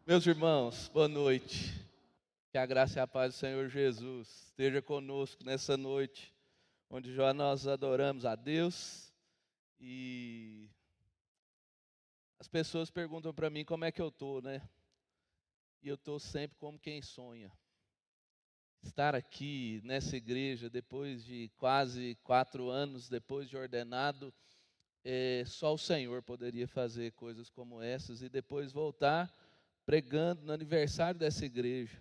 Meus irmãos, boa noite. Que a graça e a paz do Senhor Jesus esteja conosco nessa noite, onde já nós adoramos a Deus e as pessoas perguntam para mim como é que eu estou, né? E eu estou sempre como quem sonha. Estar aqui nessa igreja depois de quase 4 anos, depois de ordenado, só o Senhor poderia fazer coisas como essas e depois voltar pregando no aniversário dessa igreja.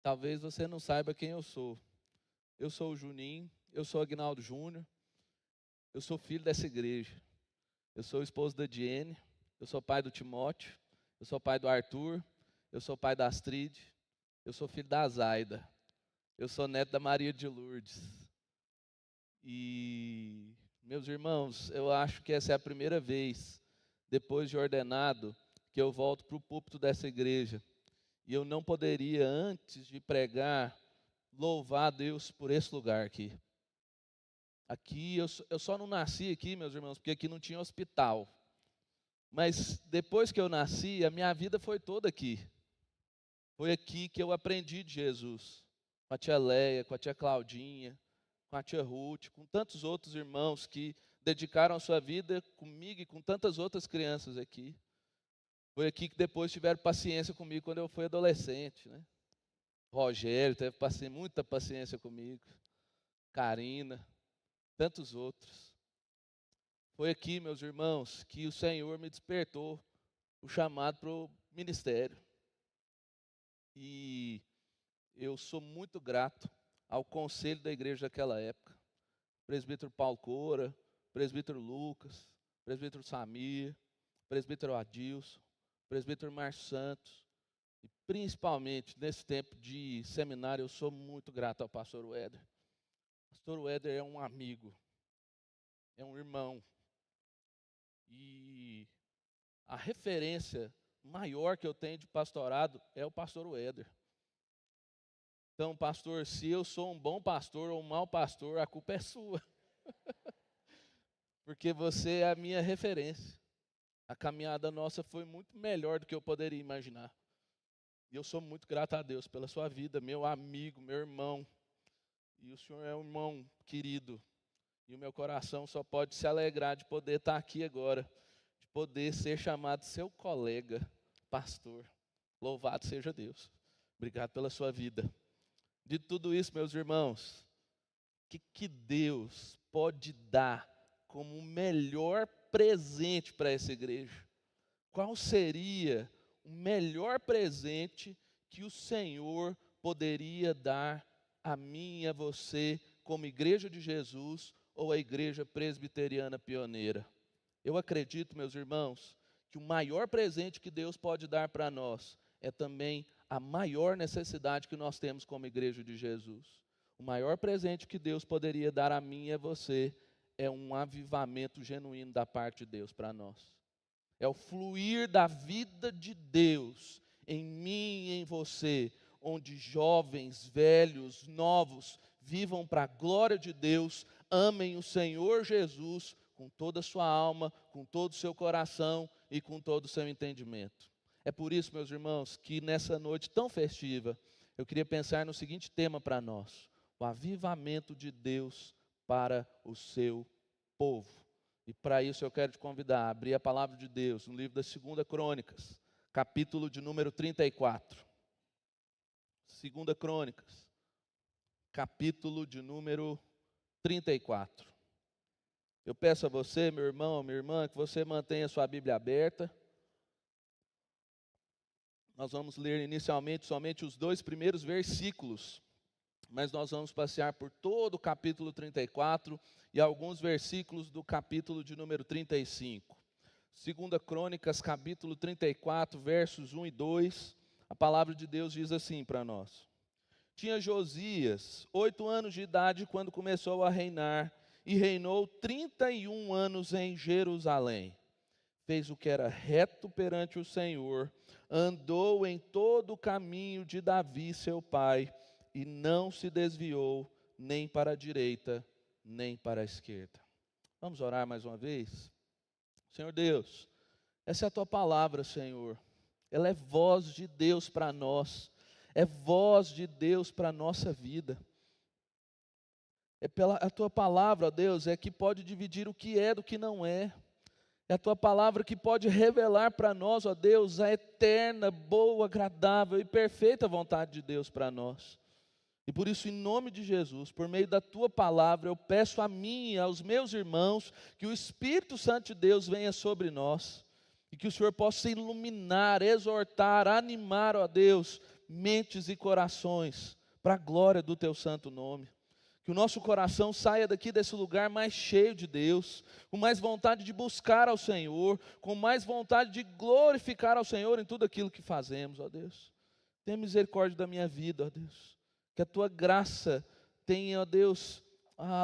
Talvez você não saiba quem eu sou. Eu sou o Juninho, eu sou o Agnaldo Júnior, eu sou filho dessa igreja. Eu sou o esposo da Diene, eu sou pai do Timóteo, eu sou pai do Arthur, eu sou pai da Astrid, eu sou filho da Zaida, eu sou neto da Maria de Lourdes. E, meus irmãos, eu acho que essa é a primeira vez, depois de ordenado, que eu volto para o púlpito dessa igreja. E eu não poderia, antes de pregar, louvar a Deus por esse lugar aqui. Aqui, eu só não nasci aqui, meus irmãos, porque aqui não tinha hospital. Mas depois que eu nasci, a minha vida foi toda aqui. Foi aqui que eu aprendi de Jesus. Com a tia Leia, com a tia Claudinha, com a tia Ruth, com tantos outros irmãos que dedicaram a sua vida comigo e com tantas outras crianças aqui. Foi aqui que depois tiveram paciência comigo quando eu fui adolescente, né? Rogério teve muita paciência comigo. Karina, tantos outros. Foi aqui, meus irmãos, que o Senhor me despertou o chamado para o ministério. E eu sou muito grato ao conselho da igreja daquela época. Presbítero Paulo Coura, presbítero Lucas, presbítero Samir, presbítero Adilson, presbítero Márcio Santos. E principalmente nesse tempo de seminário, eu sou muito grato ao pastor Weder. O pastor Weder é um amigo, é um irmão. E a referência maior que eu tenho de pastorado é o pastor Weder. Então, pastor, se eu sou um bom pastor ou um mau pastor, a culpa é sua. Porque você é a minha referência. A caminhada nossa foi muito melhor do que eu poderia imaginar. E eu sou muito grato a Deus pela sua vida, meu amigo, meu irmão. E o senhor é um irmão querido. E o meu coração só pode se alegrar de poder estar aqui agora, de poder ser chamado seu colega, pastor. Louvado seja Deus. Obrigado pela sua vida. De tudo isso, meus irmãos, o que Deus pode dar como o melhor presente para essa igreja? Qual seria o melhor presente que o Senhor poderia dar a mim e a você como igreja de Jesus ou a igreja presbiteriana pioneira? Eu acredito, meus irmãos, que o maior presente que Deus pode dar para nós é também a maior necessidade que nós temos como igreja de Jesus. O maior presente que Deus poderia dar a mim e a você é um avivamento genuíno da parte de Deus para nós. É o fluir da vida de Deus em mim e em você, onde jovens, velhos, novos, vivam para a glória de Deus, amem o Senhor Jesus com toda a sua alma, com todo o seu coração e com todo o seu entendimento. É por isso, meus irmãos, que nessa noite tão festiva, eu queria pensar no seguinte tema para nós: o avivamento de Deus para o seu povo. E para isso eu quero te convidar a abrir a palavra de Deus no livro da 2 Crônicas, capítulo de número 34. 2 Crônicas, capítulo de número 34. Eu peço a você, meu irmão, minha irmã, que você mantenha a sua Bíblia aberta. Nós vamos ler inicialmente somente os 2 primeiros versículos, mas nós vamos passear por todo o capítulo 34 e alguns versículos do capítulo de número 35. 2 Crônicas, capítulo 34, versos 1 e 2, a palavra de Deus diz assim para nós: Tinha Josias 8 anos de idade quando começou a reinar, e reinou 31 anos em Jerusalém. Fez o que era reto perante o Senhor, andou em todo o caminho de Davi seu pai, e não se desviou nem para a direita, nem para a esquerda. Vamos orar mais uma vez? Senhor Deus, essa é a tua palavra, Senhor. ela é voz de Deus para nós, é voz de Deus para a nossa vida. É pela a tua palavra, ó Deus, é que pode dividir o que é do que não é. É a tua palavra que pode revelar para nós, ó Deus, a eterna, boa, agradável e perfeita vontade de Deus para nós. E por isso, em nome de Jesus, por meio da tua palavra, eu peço a mim e aos meus irmãos que o Espírito Santo de Deus venha sobre nós e que o Senhor possa iluminar, exortar, animar, ó Deus, mentes e corações para a glória do teu santo nome. Que o nosso coração saia daqui desse lugar mais cheio de Deus, com mais vontade de buscar ao Senhor, com mais vontade de glorificar ao Senhor em tudo aquilo que fazemos, ó Deus. Tenha misericórdia da minha vida, ó Deus. Que a tua graça tenha, ó Deus,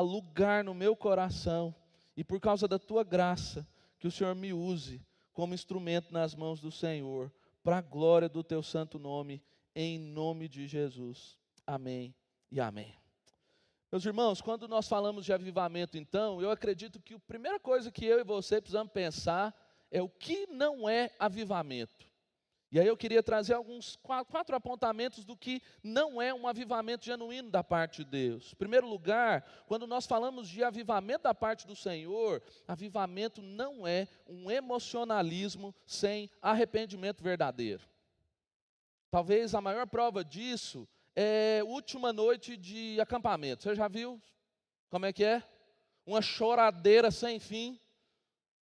lugar no meu coração. E por causa da tua graça, que o Senhor me use como instrumento nas mãos do Senhor, para a glória do teu santo nome, em nome de Jesus. Amém e amém. Meus irmãos, quando nós falamos de avivamento, então, eu acredito que a primeira coisa que eu e você precisamos pensar é o que não é avivamento. E aí eu queria trazer alguns quatro apontamentos do que não é um avivamento genuíno da parte de Deus. Em primeiro lugar, quando nós falamos de avivamento da parte do Senhor, avivamento não é um emocionalismo sem arrependimento verdadeiro. Talvez a maior prova disso é última noite de acampamento. Você já viu como é que é? Uma choradeira sem fim.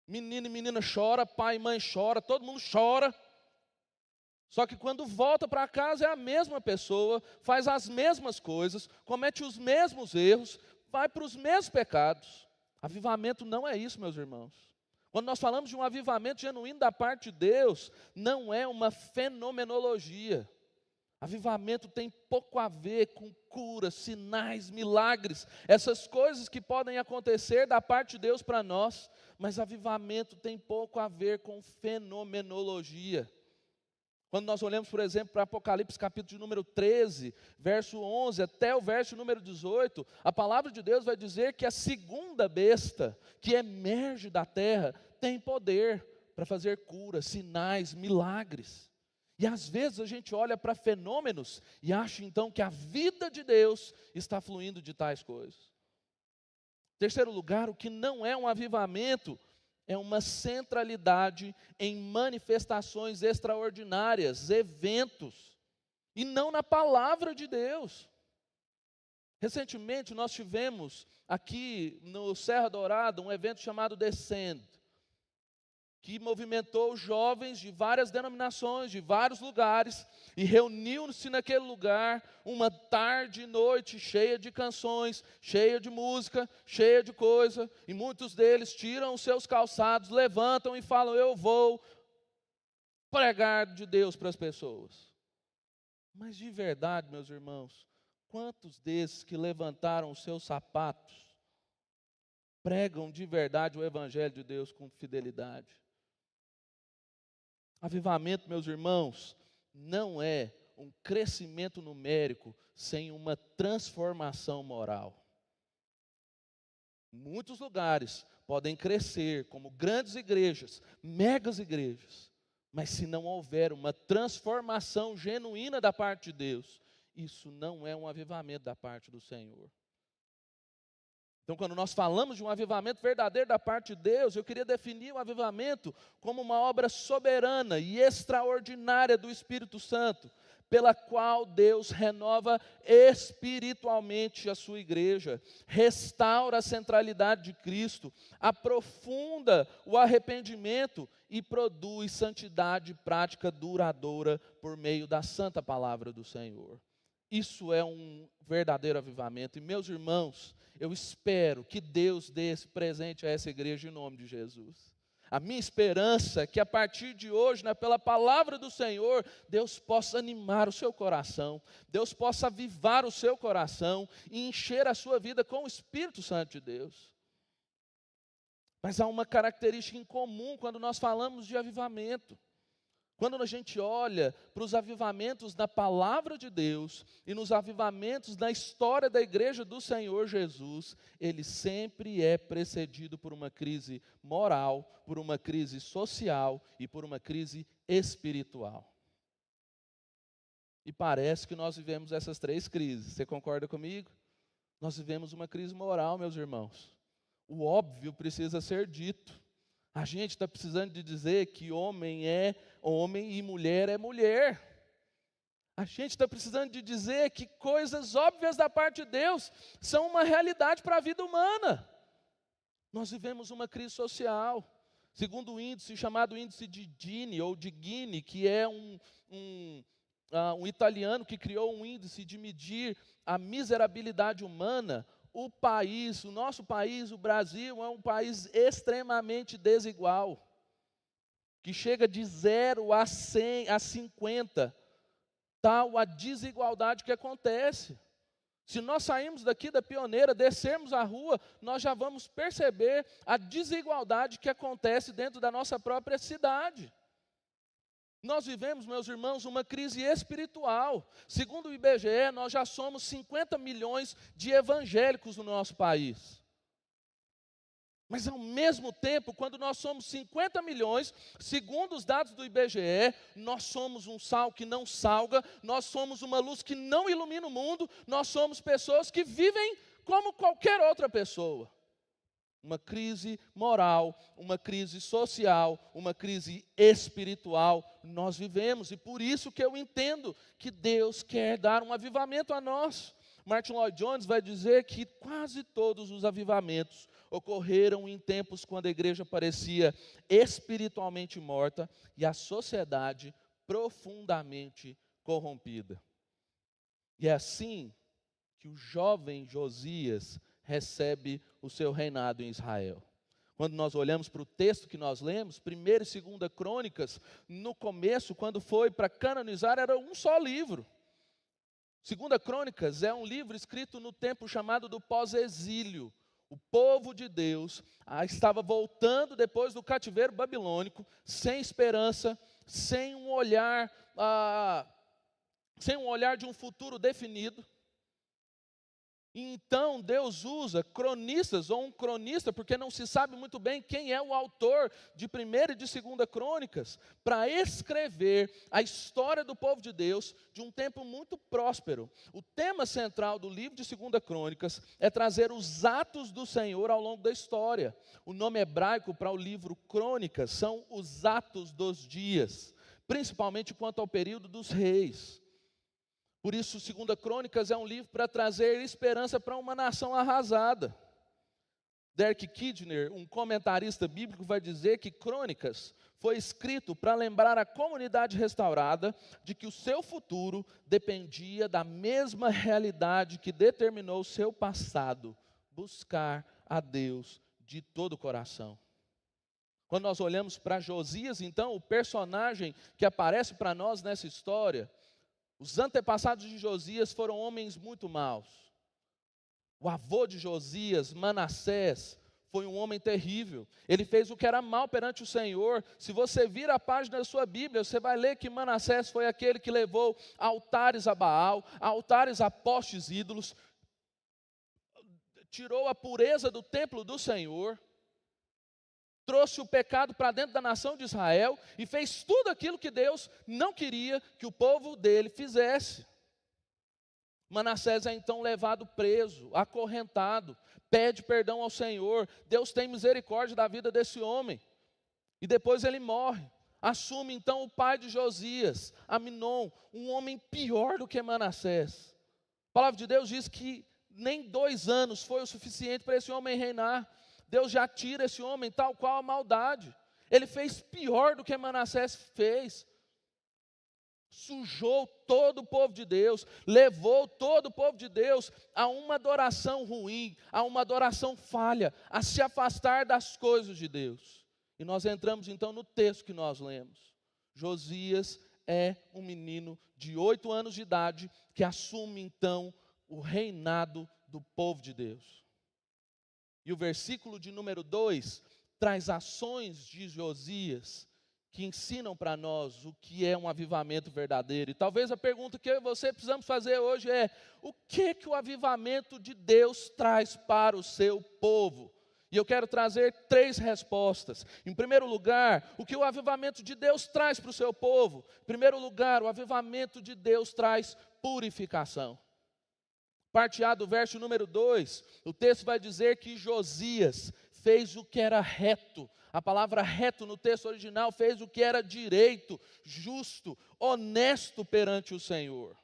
Menino e menina chora, pai e mãe chora, todo mundo chora. Só que quando volta para casa é a mesma pessoa, faz as mesmas coisas, comete os mesmos erros, vai para os mesmos pecados. Avivamento não é isso, meus irmãos. Quando nós falamos de um avivamento genuíno da parte de Deus, não é uma fenomenologia. Avivamento tem pouco a ver com curas, sinais, milagres, essas coisas que podem acontecer da parte de Deus para nós, mas avivamento tem pouco a ver com fenomenologia. Quando nós olhamos, por exemplo, para Apocalipse capítulo de número 13, verso 11 até o verso número 18, a palavra de Deus vai dizer que a segunda besta que emerge da terra tem poder para fazer curas, sinais, milagres. E às vezes a gente olha para fenômenos e acha então que a vida de Deus está fluindo de tais coisas. Terceiro lugar, o que não é um avivamento é uma centralidade em manifestações extraordinárias, eventos, e não na palavra de Deus. Recentemente nós tivemos aqui no Serra Dourada um evento chamado Descend, que movimentou jovens de várias denominações, de vários lugares, e reuniu-se naquele lugar uma tarde e noite cheia de canções, cheia de música, cheia de coisa, e muitos deles tiram os seus calçados, levantam e falam: eu vou pregar de Deus para as pessoas. Mas de verdade, meus irmãos, quantos desses que levantaram os seus sapatos pregam de verdade o Evangelho de Deus com fidelidade? Avivamento, meus irmãos, não é um crescimento numérico sem uma transformação moral. Muitos lugares podem crescer como grandes igrejas, megas igrejas, mas se não houver uma transformação genuína da parte de Deus, isso não é um avivamento da parte do Senhor. Então, quando nós falamos de um avivamento verdadeiro da parte de Deus, eu queria definir o avivamento como uma obra soberana e extraordinária do Espírito Santo, pela qual Deus renova espiritualmente a sua igreja, restaura a centralidade de Cristo, aprofunda o arrependimento e produz santidade prática duradoura por meio da santa palavra do Senhor. Isso é um verdadeiro avivamento. E meus irmãos, eu espero que Deus dê esse presente a essa igreja em nome de Jesus. A minha esperança é que a partir de hoje, pela palavra do Senhor, Deus possa animar o seu coração, Deus possa avivar o seu coração e encher a sua vida com o Espírito Santo de Deus. Mas há uma característica em comum quando nós falamos de avivamento. Quando a gente olha para os avivamentos da palavra de Deus e nos avivamentos da história da igreja do Senhor Jesus, ele sempre é precedido por uma crise moral, por uma crise social e por uma crise espiritual. E parece que nós vivemos essas três crises. Você concorda comigo? Nós vivemos uma crise moral, meus irmãos. O óbvio precisa ser dito. A gente está precisando de dizer que homem é homem e mulher é mulher. A gente está precisando de dizer que coisas óbvias da parte de Deus são uma realidade para a vida humana. Nós vivemos uma crise social. Segundo o índice chamado índice de Gini, ou de Gini, que é um italiano que criou um índice de medir a miserabilidade humana, o nosso país, o Brasil, é um país extremamente desigual, que chega de 0 a 100, a 50, tal a desigualdade que acontece. Se nós sairmos daqui da Pioneira, descermos a rua, nós já vamos perceber a desigualdade que acontece dentro da nossa própria cidade. Nós vivemos, meus irmãos, uma crise espiritual. Segundo o IBGE, nós já somos 50 milhões de evangélicos no nosso país. Mas ao mesmo tempo, quando nós somos 50 milhões, segundo os dados do IBGE, nós somos um sal que não salga, nós somos uma luz que não ilumina o mundo, nós somos pessoas que vivem como qualquer outra pessoa. Uma crise moral, uma crise social, uma crise espiritual nós vivemos. E por isso que eu entendo que Deus quer dar um avivamento a nós. Martin Lloyd Jones vai dizer que quase todos os avivamentos ocorreram em tempos quando a igreja parecia espiritualmente morta e a sociedade profundamente corrompida. E é assim que o jovem Josias recebe o seu reinado em Israel. Quando nós olhamos para o texto que nós lemos, 1ª e 2ª Crônicas, no começo, quando foi para canonizar, era um só livro. 2ª Crônicas é um livro escrito no tempo chamado do pós-exílio. O povo de Deus estava voltando depois do cativeiro babilônico, sem esperança, sem um olhar de um futuro definido. Então Deus usa cronistas, ou um cronista, porque não se sabe muito bem quem é o autor de 1ª e de 2ª Crônicas, para escrever a história do povo de Deus de um tempo muito próspero. O tema central do livro de 2ª Crônicas é trazer os atos do Senhor ao longo da história. O nome hebraico para o livro Crônicas são os atos dos dias, principalmente quanto ao período dos reis. Por isso, 2ª Crônicas é um livro para trazer esperança para uma nação arrasada. Derek Kidner, um comentarista bíblico, vai dizer que Crônicas foi escrito para lembrar a comunidade restaurada de que o seu futuro dependia da mesma realidade que determinou o seu passado, buscar a Deus de todo o coração. Quando nós olhamos para Josias, então, o personagem que aparece para nós nessa história, os antepassados de Josias foram homens muito maus. O avô de Josias, Manassés, foi um homem terrível. Ele fez o que era mal perante o Senhor. Se você vir a página da sua Bíblia, você vai ler que Manassés foi aquele que levou altares a Baal, altares a postes ídolos, tirou a pureza do templo do Senhor, trouxe o pecado para dentro da nação de Israel e fez tudo aquilo que Deus não queria que o povo dele fizesse. Manassés é então levado preso, acorrentado, pede perdão ao Senhor. Deus tem misericórdia da vida desse homem. E depois ele morre. Assume então o pai de Josias, Aminon, um homem pior do que Manassés. A palavra de Deus diz que nem 2 anos foi o suficiente para esse homem reinar. Deus já tira esse homem tal qual a maldade. Ele fez pior do que Manassés fez. Sujou todo o povo de Deus, levou todo o povo de Deus a uma adoração ruim, a uma adoração falha, a se afastar das coisas de Deus. E nós entramos então no texto que nós lemos. Josias é um menino de 8 anos de idade que assume então o reinado do povo de Deus. E o versículo de número 2 traz ações de Josias que ensinam para nós o que é um avivamento verdadeiro. E talvez a pergunta que eu e você precisamos fazer hoje é: o que o avivamento de Deus traz para o seu povo? E eu quero trazer 3 respostas. Em primeiro lugar, o que o avivamento de Deus traz para o seu povo? Em primeiro lugar, o avivamento de Deus traz purificação. Parte A do verso número 2, o texto vai dizer que Josias fez o que era reto. A palavra reto no texto original fez o que era direito, justo, honesto perante o Senhor.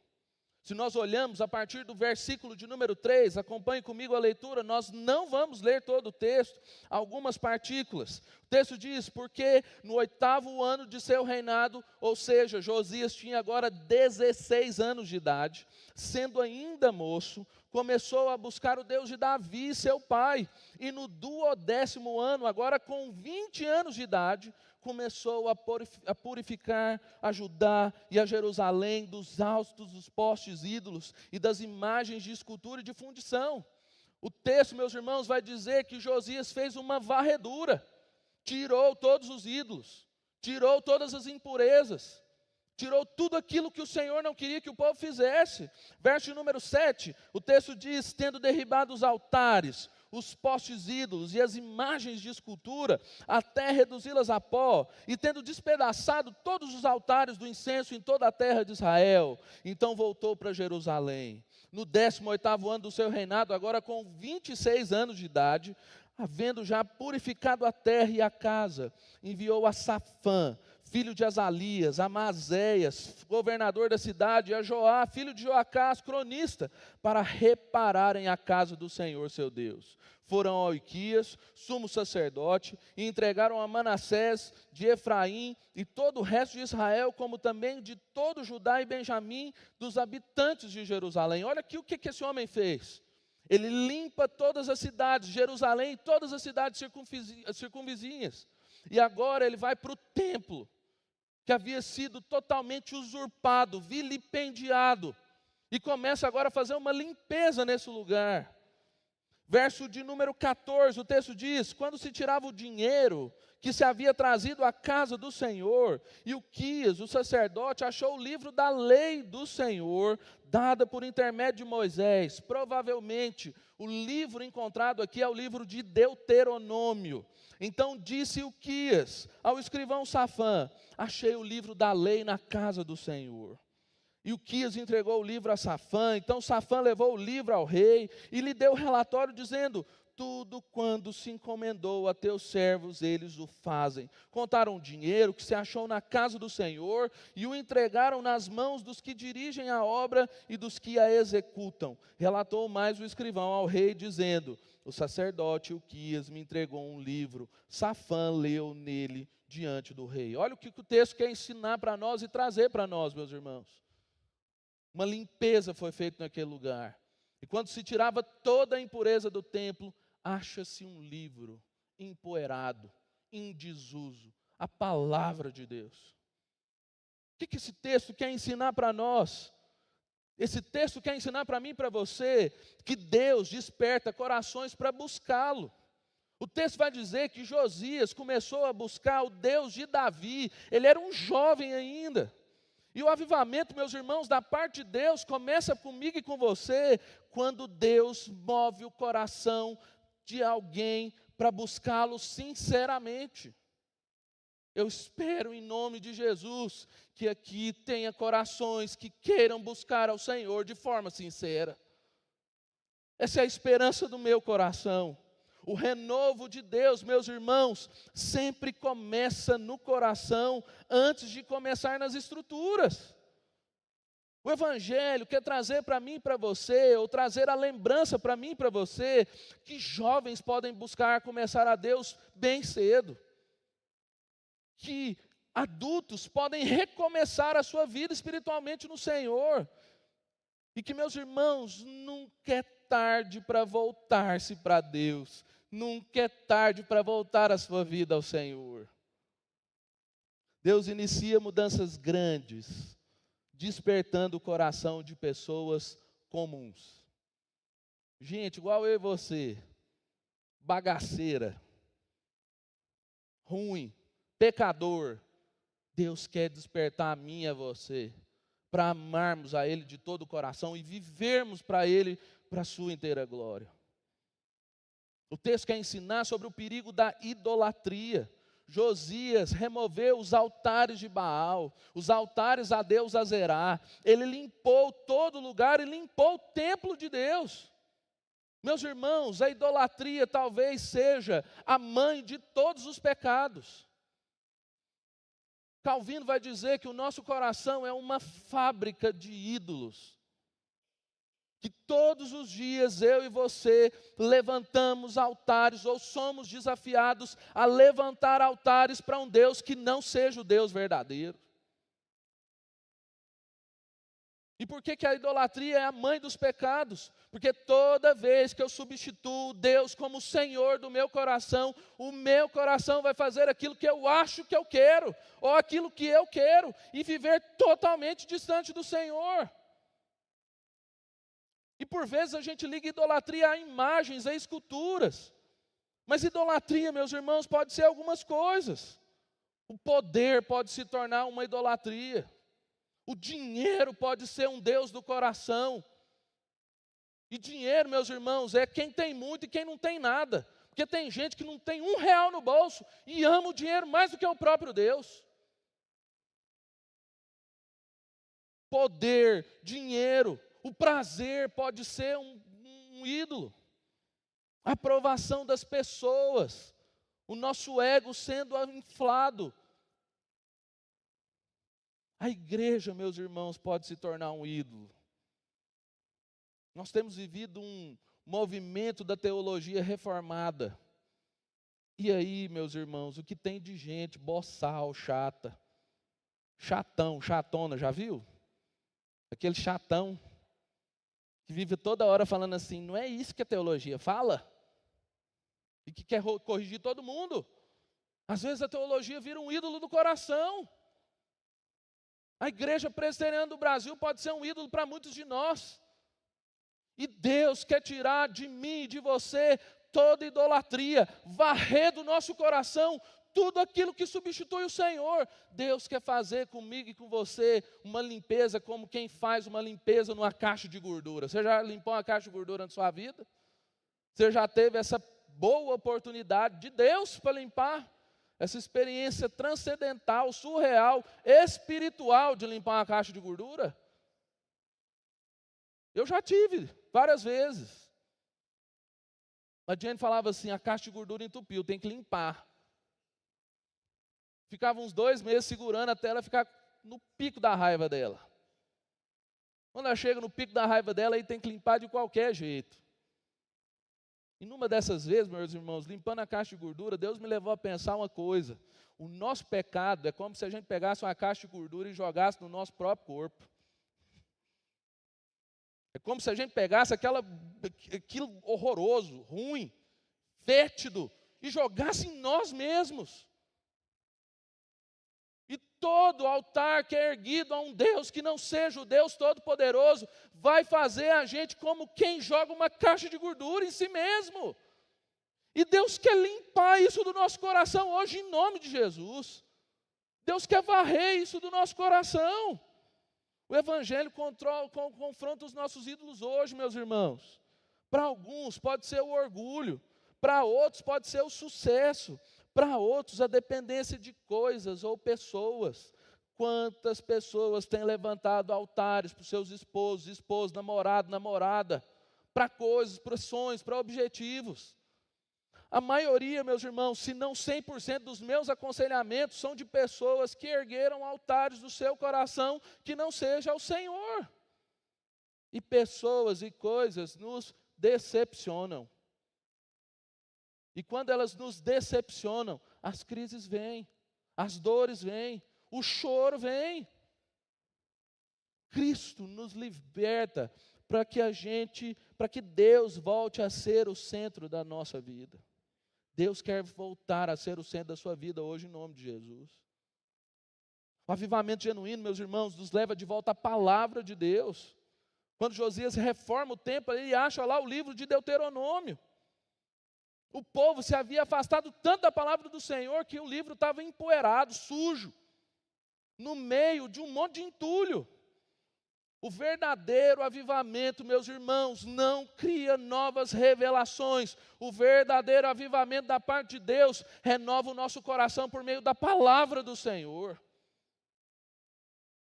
Se nós olhamos a partir do versículo de número 3, acompanhe comigo a leitura, nós não vamos ler todo o texto, algumas partículas. O texto diz, porque no 8º ano de seu reinado, ou seja, Josias tinha agora 16 anos de idade, sendo ainda moço, começou a buscar o Deus de Davi, seu pai, e no 12º ano, agora com 20 anos de idade, começou a purificar a Judá e a Jerusalém dos altos dos postes ídolos e das imagens de escultura e de fundição. O texto, meus irmãos, vai dizer que Josias fez uma varredura, tirou todos os ídolos, tirou todas as impurezas, tirou tudo aquilo que o Senhor não queria que o povo fizesse. Verso número 7, o texto diz, tendo derribado os altares, os postes ídolos e as imagens de escultura, até reduzi-las a pó, e tendo despedaçado todos os altares do incenso em toda a terra de Israel, então voltou para Jerusalém. No 18º ano do seu reinado, agora com 26 anos de idade, havendo já purificado a terra e a casa, enviou a Safã, filho de Azalias, a Mazéias, governador da cidade, e a Joá, filho de Joacás, cronista, para repararem a casa do Senhor seu Deus. Foram ao Ilquias, sumo sacerdote, e entregaram a Manassés de Efraim e todo o resto de Israel, como também de todo Judá e Benjamim, dos habitantes de Jerusalém. Olha aqui o que esse homem fez. Ele limpa todas as cidades, Jerusalém e todas as cidades circunvizinhas. E agora ele vai para o templo, que havia sido totalmente usurpado, vilipendiado, e começa agora a fazer uma limpeza nesse lugar. Verso de número 14, o texto diz, quando se tirava o dinheiro que se havia trazido à casa do Senhor, Ilquias, o sacerdote, achou o livro da lei do Senhor, dada por intermédio de Moisés. Provavelmente, o livro encontrado aqui é o livro de Deuteronômio. Então disse Ilquias ao escrivão Safã, achei o livro da lei na casa do Senhor. Ilquias entregou o livro a Safã, então Safã levou o livro ao rei e lhe deu o relatório dizendo, tudo quando se encomendou a teus servos, eles o fazem. Contaram o dinheiro que se achou na casa do Senhor e o entregaram nas mãos dos que dirigem a obra e dos que a executam. Relatou mais o escrivão ao rei, dizendo, o sacerdote Ilquias me entregou um livro, Safã leu nele diante do rei. Olha o que o texto quer ensinar para nós e trazer para nós, meus irmãos. Uma limpeza foi feita naquele lugar. E quando se tirava toda a impureza do templo, acha-se um livro empoeirado, em desuso, a palavra de Deus. O que esse texto quer ensinar para nós? Esse texto quer ensinar para mim e para você que Deus desperta corações para buscá-lo. O texto vai dizer que Josias começou a buscar o Deus de Davi, ele era um jovem ainda. E o avivamento, meus irmãos, da parte de Deus, começa comigo e com você, quando Deus move o coração de alguém para buscá-lo sinceramente. Eu espero em nome de Jesus, que aqui tenha corações que queiram buscar ao Senhor de forma sincera. Essa é a esperança do meu coração. O renovo de Deus, meus irmãos, sempre começa no coração antes de começar nas estruturas. O Evangelho quer trazer para mim e para você, ou trazer a lembrança para mim e para você, que jovens podem buscar começar a Deus bem cedo. Que adultos podem recomeçar a sua vida espiritualmente no Senhor. E que, meus irmãos, nunca é tarde para voltar-se para Deus. Nunca é tarde para voltar a sua vida ao Senhor. Deus inicia mudanças grandes, despertando o coração de pessoas comuns. Gente, igual eu e você, bagaceira, ruim, pecador, Deus quer despertar a mim e a você, para amarmos a Ele de todo o coração e vivermos para Ele, para a sua inteira glória. O texto quer ensinar sobre o perigo da idolatria. Josias removeu os altares de Baal, os altares a Deus Azerá. Ele limpou todo lugar e limpou o templo de Deus. Meus irmãos, a idolatria talvez seja a mãe de todos os pecados. Calvino vai dizer que o nosso coração é uma fábrica de ídolos. Que todos os dias eu e você levantamos altares ou somos desafiados a levantar altares para um Deus que não seja o Deus verdadeiro. E por que a idolatria é a mãe dos pecados? Porque toda vez que eu substituo Deus como Senhor do meu coração, o meu coração vai fazer aquilo que eu acho que eu quero, ou aquilo que eu quero, e viver totalmente distante do Senhor. E por vezes a gente liga idolatria a imagens, a esculturas. Mas idolatria, meus irmãos, pode ser algumas coisas. O poder pode se tornar uma idolatria. O dinheiro pode ser um Deus do coração. E dinheiro, meus irmãos, é quem tem muito e quem não tem nada. Porque tem gente que não tem R$1 no bolso e ama o dinheiro mais do que o próprio Deus. Poder, dinheiro, o prazer pode ser um ídolo. A aprovação das pessoas, o nosso ego sendo inflado. A igreja, meus irmãos, pode se tornar um ídolo. Nós temos vivido um movimento da teologia reformada. E aí, meus irmãos, o que tem de gente boçal, chata, chatão, chatona, já viu? Aquele chatão que vive toda hora falando assim, não é isso que a teologia fala? E que quer corrigir todo mundo. Às vezes a teologia vira um ídolo do coração. A igreja presbiteriana do Brasil pode ser um ídolo para muitos de nós. E Deus quer tirar de mim e de você toda idolatria, varrer do nosso coração tudo aquilo que substitui o Senhor. Deus quer fazer comigo e com você uma limpeza como quem faz uma limpeza numa caixa de gordura. Você já limpou uma caixa de gordura na sua vida? Você já teve essa boa oportunidade de Deus para limpar? Essa experiência transcendental, surreal, espiritual de limpar uma caixa de gordura? Eu já tive várias vezes. A Jane falava assim, a caixa de gordura entupiu, tem que limpar. Ficava uns 2 meses segurando até ela ficar no pico da raiva dela. Quando ela chega no pico da raiva dela, aí tem que limpar de qualquer jeito. E numa dessas vezes, meus irmãos, limpando a caixa de gordura, Deus me levou a pensar uma coisa. O nosso pecado é como se a gente pegasse uma caixa de gordura e jogasse no nosso próprio corpo. É como se a gente pegasse aquilo horroroso, ruim, fétido, e jogasse em nós mesmos. E todo altar que é erguido a um Deus que não seja o Deus Todo-Poderoso, vai fazer a gente como quem joga uma caixa de gordura em si mesmo. E Deus quer limpar isso do nosso coração hoje em nome de Jesus. Deus quer varrer isso do nosso coração. O Evangelho confronta os nossos ídolos hoje, meus irmãos. Para alguns pode ser o orgulho, para outros pode ser o sucesso, para outros a dependência de coisas ou pessoas. Quantas pessoas têm levantado altares para os seus esposos, namorado, namorada, para coisas, para sonhos, para objetivos. A maioria, meus irmãos, se não 100% dos meus aconselhamentos são de pessoas que ergueram altares do seu coração que não seja ao Senhor. E pessoas e coisas nos decepcionam. E quando elas nos decepcionam, as crises vêm, as dores vêm, o choro vem. Cristo nos liberta para que Deus volte a ser o centro da nossa vida. Deus quer voltar a ser o centro da sua vida hoje em nome de Jesus. O avivamento genuíno, meus irmãos, nos leva de volta à palavra de Deus. Quando Josias reforma o templo, ele acha lá o livro de Deuteronômio. O povo se havia afastado tanto da palavra do Senhor que o livro estava empoeirado, sujo, no meio de um monte de entulho. O verdadeiro avivamento, meus irmãos, não cria novas revelações. O verdadeiro avivamento da parte de Deus renova o nosso coração por meio da palavra do Senhor.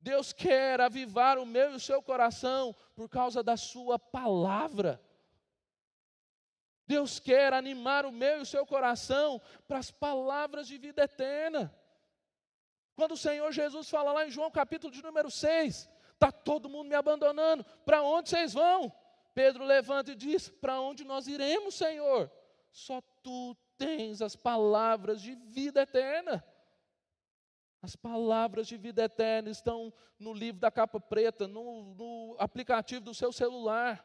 Deus quer avivar o meu e o seu coração por causa da sua palavra. Deus quer animar o meu e o seu coração para as palavras de vida eterna. Quando o Senhor Jesus fala lá em João capítulo de número 6, está todo mundo me abandonando, para onde vocês vão? Pedro levanta e diz, para onde nós iremos, Senhor? Só tu tens as palavras de vida eterna. As palavras de vida eterna estão no livro da capa preta, no aplicativo do seu celular.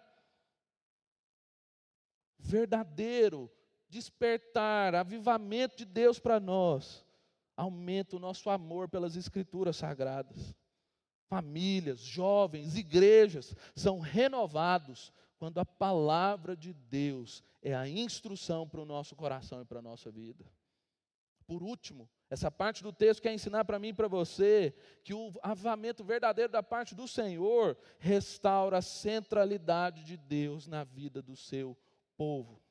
Verdadeiro despertar, avivamento de Deus para nós, aumenta o nosso amor pelas Escrituras Sagradas. Famílias, jovens, igrejas são renovados quando a palavra de Deus é a instrução para o nosso coração e para a nossa vida. Por último, essa parte do texto quer ensinar para mim e para você que o avivamento verdadeiro da parte do Senhor restaura a centralidade de Deus na vida do seu povo.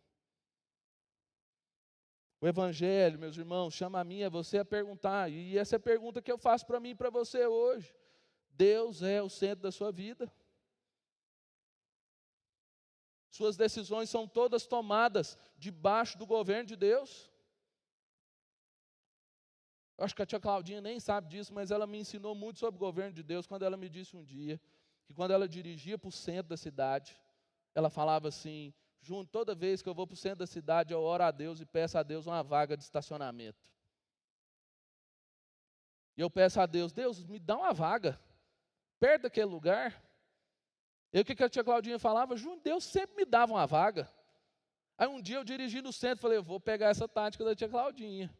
O Evangelho, meus irmãos, chama a mim e a você a perguntar, e essa é a pergunta que eu faço para mim e para você hoje. Deus é o centro da sua vida? Suas decisões são todas tomadas debaixo do governo de Deus? Eu acho que a tia Claudinha nem sabe disso, mas ela me ensinou muito sobre o governo de Deus quando ela me disse um dia que quando ela dirigia para o centro da cidade, ela falava assim, Júnior, toda vez que eu vou para o centro da cidade, eu oro a Deus e peço a Deus uma vaga de estacionamento. E eu peço a Deus, Deus, me dá uma vaga, perto daquele lugar. E o que a tia Claudinha falava? Júnior, Deus sempre me dava uma vaga. Aí um dia eu dirigi no centro, falei, eu vou pegar essa tática da tia Claudinha.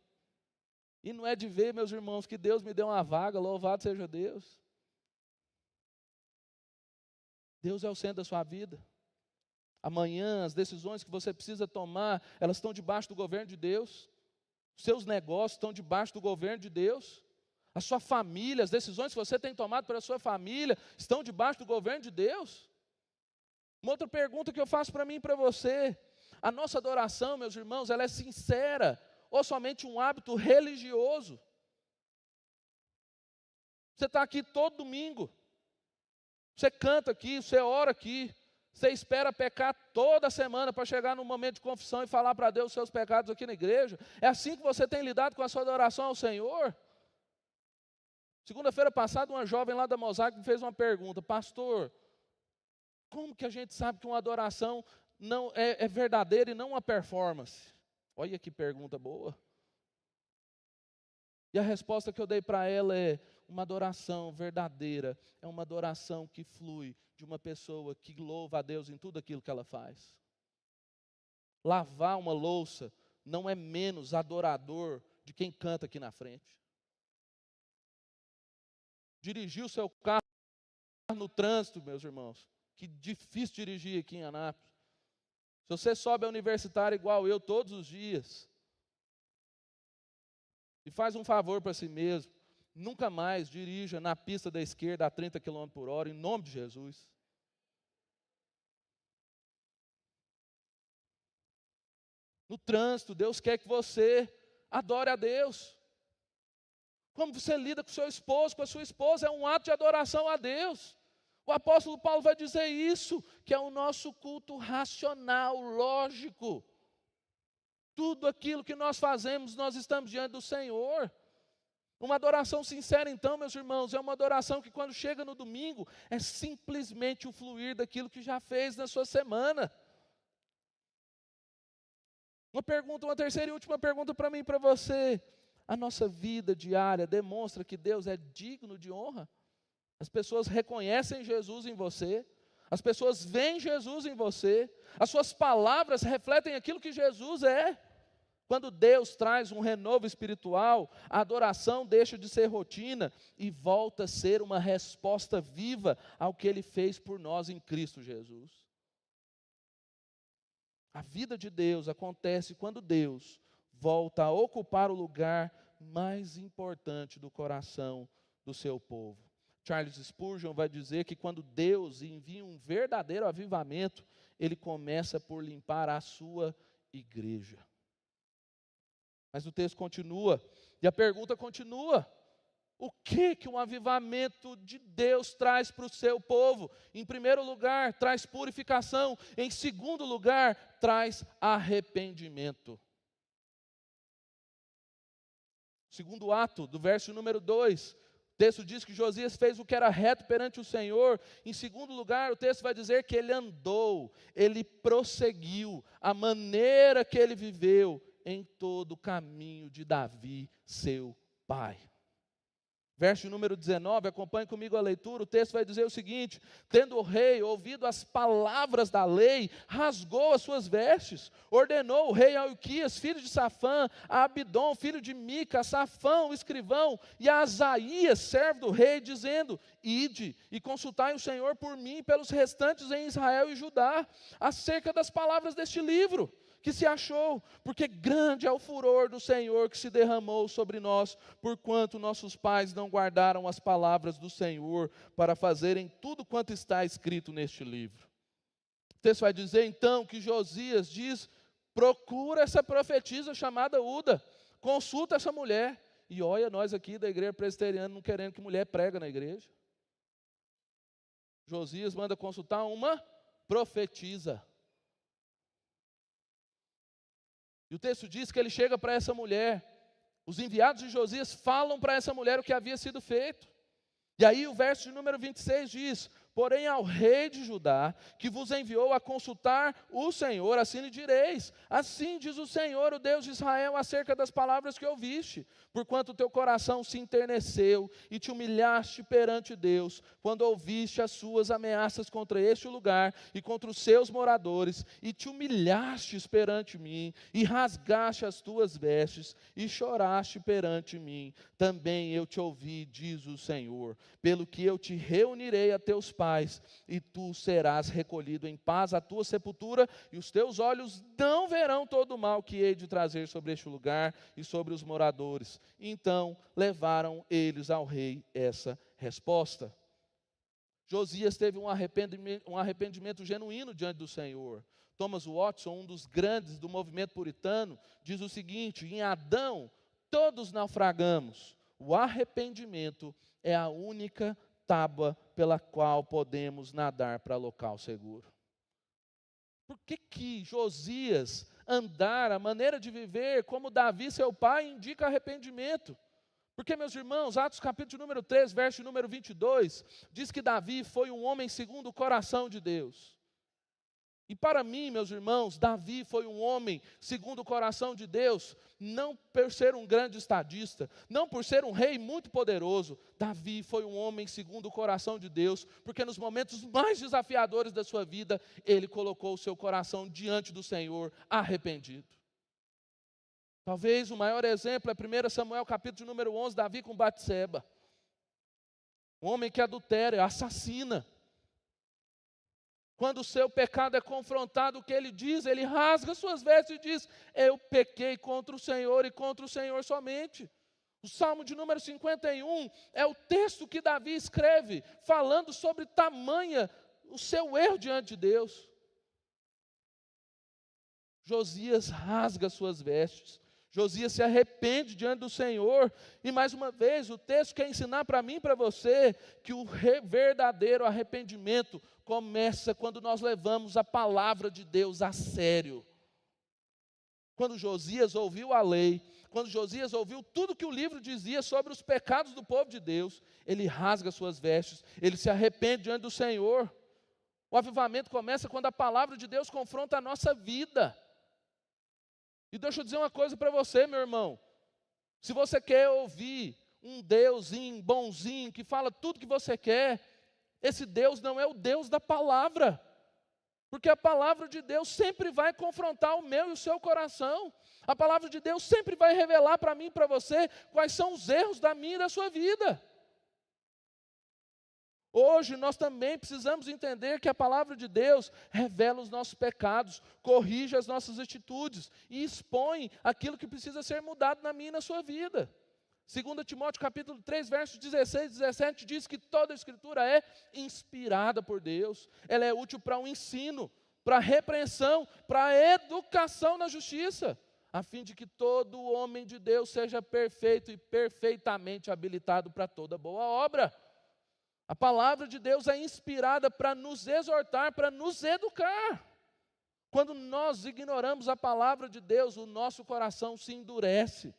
E não é de ver, meus irmãos, que Deus me deu uma vaga, louvado seja Deus. Deus é o centro da sua vida. Amanhã, as decisões que você precisa tomar, elas estão debaixo do governo de Deus. Os seus negócios estão debaixo do governo de Deus. A sua família, as decisões que você tem tomado para a sua família, estão debaixo do governo de Deus. Uma outra pergunta que eu faço para mim e para você. A nossa adoração, meus irmãos, ela é sincera ou somente um hábito religioso? Você está aqui todo domingo. Você canta aqui, você ora aqui. Você espera pecar toda semana para chegar no momento de confissão e falar para Deus os seus pecados aqui na igreja? É assim que você tem lidado com a sua adoração ao Senhor? Segunda-feira passada, uma jovem lá da Mosaic me fez uma pergunta, pastor, como que a gente sabe que uma adoração não é verdadeira e não uma performance? Olha que pergunta boa. E a resposta que eu dei para ela é, uma adoração verdadeira é uma adoração que flui de uma pessoa que louva a Deus em tudo aquilo que ela faz. Lavar uma louça não é menos adorador de quem canta aqui na frente. Dirigir o seu carro no trânsito, meus irmãos, que difícil dirigir aqui em Anápolis. Se você sobe a universitária igual eu todos os dias, e faz um favor para si mesmo, nunca mais dirija na pista da esquerda a 30 km por hora, em nome de Jesus. No trânsito, Deus quer que você adore a Deus. Como você lida com o seu esposo, com a sua esposa, é um ato de adoração a Deus. O apóstolo Paulo vai dizer isso, que é o nosso culto racional, lógico. Tudo aquilo que nós fazemos, nós estamos diante do Senhor. Uma adoração sincera, então, meus irmãos, é uma adoração que quando chega no domingo, é simplesmente o fluir daquilo que já fez na sua semana. Uma terceira e última pergunta para mim e para você. A nossa vida diária demonstra que Deus é digno de honra? As pessoas reconhecem Jesus em você, as pessoas veem Jesus em você, as suas palavras refletem aquilo que Jesus é. Quando Deus traz um renovo espiritual, a adoração deixa de ser rotina e volta a ser uma resposta viva ao que Ele fez por nós em Cristo Jesus. A vida de Deus acontece quando Deus volta a ocupar o lugar mais importante do coração do seu povo. Charles Spurgeon vai dizer que quando Deus envia um verdadeiro avivamento, Ele começa por limpar a sua igreja. Mas o texto continua, e a pergunta continua: o que um avivamento de Deus traz para o seu povo? Em primeiro lugar, traz purificação. Em segundo lugar, traz arrependimento. Segundo ato, do verso número 2, o texto diz que Josias fez o que era reto perante o Senhor. Em segundo lugar, o texto vai dizer que ele andou, ele prosseguiu, a maneira que ele viveu em todo o caminho de Davi, seu pai. Verso número 19, acompanhe comigo a leitura, o texto vai dizer o seguinte: tendo o rei ouvido as palavras da lei, rasgou as suas vestes, ordenou o rei a Ilquias, filho de Safã, a Abidom, filho de Mica, a Safã, o escrivão, e a Asaías, servo do rei, dizendo: ide e consultai o Senhor por mim e pelos restantes em Israel e Judá, acerca das palavras deste livro que se achou, porque grande é o furor do Senhor que se derramou sobre nós, porquanto nossos pais não guardaram as palavras do Senhor para fazerem tudo quanto está escrito neste livro. O texto vai dizer então que Josias diz: procura essa profetisa chamada Uda, consulta essa mulher. E olha nós aqui da igreja presbiteriana não querendo que mulher prega na igreja. Josias manda consultar uma profetisa. E o texto diz que ele chega para essa mulher, os enviados de Josias falam para essa mulher o que havia sido feito. E aí o verso de número 26 diz: porém ao rei de Judá, que vos enviou a consultar o Senhor, assim lhe direis: assim diz o Senhor, o Deus de Israel, acerca das palavras que ouviste, porquanto o teu coração se enterneceu e te humilhaste perante Deus, quando ouviste as suas ameaças contra este lugar e contra os seus moradores, e te humilhastes perante mim, e rasgaste as tuas vestes, e choraste perante mim, também eu te ouvi, diz o Senhor, pelo que eu te reunirei a teus pais, e tu serás recolhido em paz à tua sepultura, e os teus olhos não verão todo o mal que hei de trazer sobre este lugar e sobre os moradores. Então levaram eles ao rei essa resposta. Josias teve um arrependimento genuíno diante do Senhor. Thomas Watson, um dos grandes do movimento puritano, diz o seguinte: em Adão todos naufragamos, o arrependimento é a única tábua pela qual podemos nadar para local seguro. Por que Josias andar, a maneira de viver como Davi, seu pai, indica arrependimento? Porque, meus irmãos, Atos capítulo número 3, verso número 22, diz que Davi foi um homem segundo o coração de Deus. E para mim, meus irmãos, Davi foi um homem segundo o coração de Deus, não por ser um grande estadista, não por ser um rei muito poderoso. Davi foi um homem segundo o coração de Deus, porque nos momentos mais desafiadores da sua vida, ele colocou o seu coração diante do Senhor, arrependido. Talvez o maior exemplo é 1 Samuel capítulo número 11, Davi com Batseba. Um homem que adultera, assassina. Quando o seu pecado é confrontado, o que ele diz? Ele rasga suas vestes e diz: eu pequei contra o Senhor e contra o Senhor somente. O Salmo de número 51 é o texto que Davi escreve, falando sobre tamanha o seu erro diante de Deus. Josias rasga suas vestes. Josias se arrepende diante do Senhor. E mais uma vez, o texto quer ensinar para mim e para você que o verdadeiro arrependimento começa quando nós levamos a palavra de Deus a sério. Quando Josias ouviu a lei, quando Josias ouviu tudo que o livro dizia sobre os pecados do povo de Deus, ele rasga suas vestes, ele se arrepende diante do Senhor. O avivamento começa quando a palavra de Deus confronta a nossa vida. E deixa eu dizer uma coisa para você, meu irmão. Se você quer ouvir um Deusinho bonzinho, que fala tudo que você quer, esse Deus não é o Deus da palavra. Porque a palavra de Deus sempre vai confrontar o meu e o seu coração. A palavra de Deus sempre vai revelar para mim e para você quais são os erros da minha e da sua vida. Hoje nós também precisamos entender que a palavra de Deus revela os nossos pecados, corrige as nossas atitudes e expõe aquilo que precisa ser mudado na minha e na sua vida. 2 Timóteo capítulo 3, versos 16 e 17 diz que toda a Escritura é inspirada por Deus. Ela é útil para o ensino, para a repreensão, para a educação na justiça, a fim de que todo homem de Deus seja perfeito e perfeitamente habilitado para toda boa obra. A palavra de Deus é inspirada para nos exortar, para nos educar. Quando nós ignoramos a palavra de Deus, o nosso coração se endurece.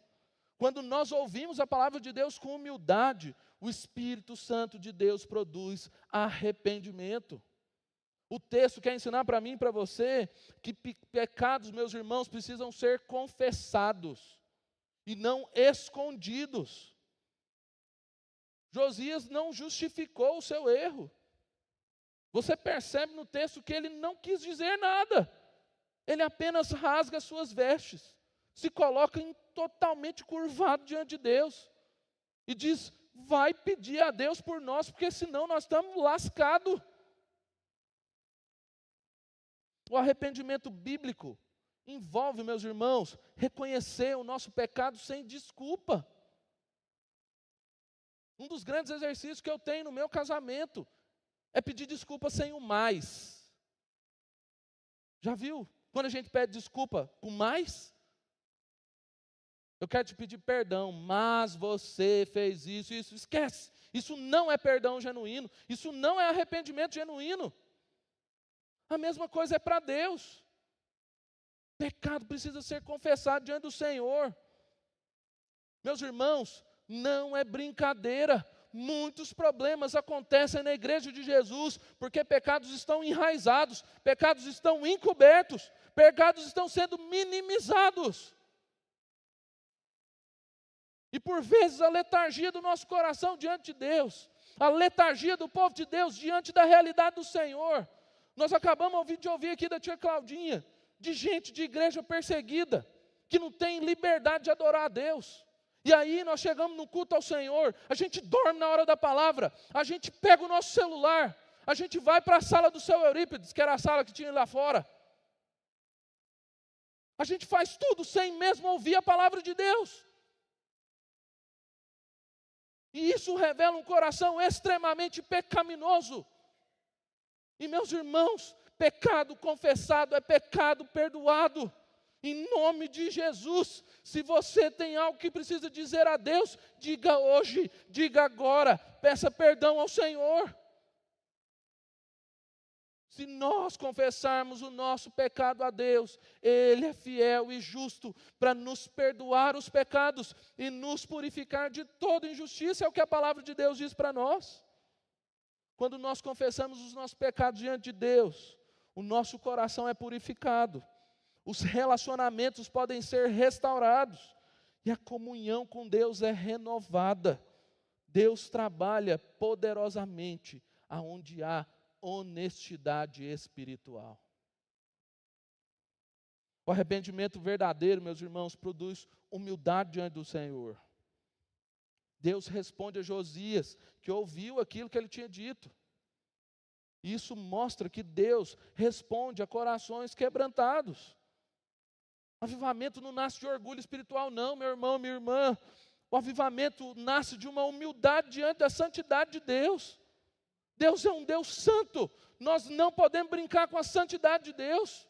Quando nós ouvimos a palavra de Deus com humildade, o Espírito Santo de Deus produz arrependimento. O texto quer ensinar para mim e para você que pecados, meus irmãos, precisam ser confessados e não escondidos. Josias não justificou o seu erro. Você percebe no texto que ele não quis dizer nada. Ele apenas rasga as suas vestes, se coloca totalmente curvado diante de Deus e diz: vai pedir a Deus por nós, porque senão nós estamos lascados. O arrependimento bíblico envolve, meus irmãos, reconhecer o nosso pecado sem desculpa. Um dos grandes exercícios que eu tenho no meu casamento é pedir desculpa sem o mais. Já viu? Quando a gente pede desculpa com mais, eu quero te pedir perdão, mas você fez isso, esquece. Isso não é perdão genuíno, isso não é arrependimento genuíno. A mesma coisa é para Deus. Pecado precisa ser confessado diante do Senhor. Meus irmãos, não é brincadeira. Muitos problemas acontecem na igreja de Jesus, porque pecados estão enraizados, pecados estão encobertos, pecados estão sendo minimizados. E por vezes a letargia do nosso coração diante de Deus, a letargia do povo de Deus diante da realidade do Senhor. Nós acabamos de ouvir aqui da tia Claudinha, de gente de igreja perseguida, que não tem liberdade de adorar a Deus. E aí nós chegamos no culto ao Senhor, a gente dorme na hora da palavra, a gente pega o nosso celular, a gente vai para a sala do seu Eurípides, que era a sala que tinha lá fora. A gente faz tudo sem mesmo ouvir a palavra de Deus. E isso revela um coração extremamente pecaminoso. E meus irmãos, pecado confessado é pecado perdoado. Em nome de Jesus, se você tem algo que precisa dizer a Deus, diga hoje, diga agora, peça perdão ao Senhor. Se nós confessarmos o nosso pecado a Deus, Ele é fiel e justo para nos perdoar os pecados e nos purificar de toda injustiça, é o que a palavra de Deus diz para nós. Quando nós confessamos os nossos pecados diante de Deus, o nosso coração é purificado, os relacionamentos podem ser restaurados e a comunhão com Deus é renovada. Deus trabalha poderosamente aonde há honestidade espiritual. O arrependimento verdadeiro, meus irmãos, produz humildade diante do Senhor. Deus responde a Josias, que ouviu aquilo que ele tinha dito. Isso mostra que Deus responde a corações quebrantados. O avivamento não nasce de orgulho espiritual, não, meu irmão, minha irmã. O avivamento nasce de uma humildade diante da santidade de Deus. Deus é um Deus santo. Nós não podemos brincar com a santidade de Deus.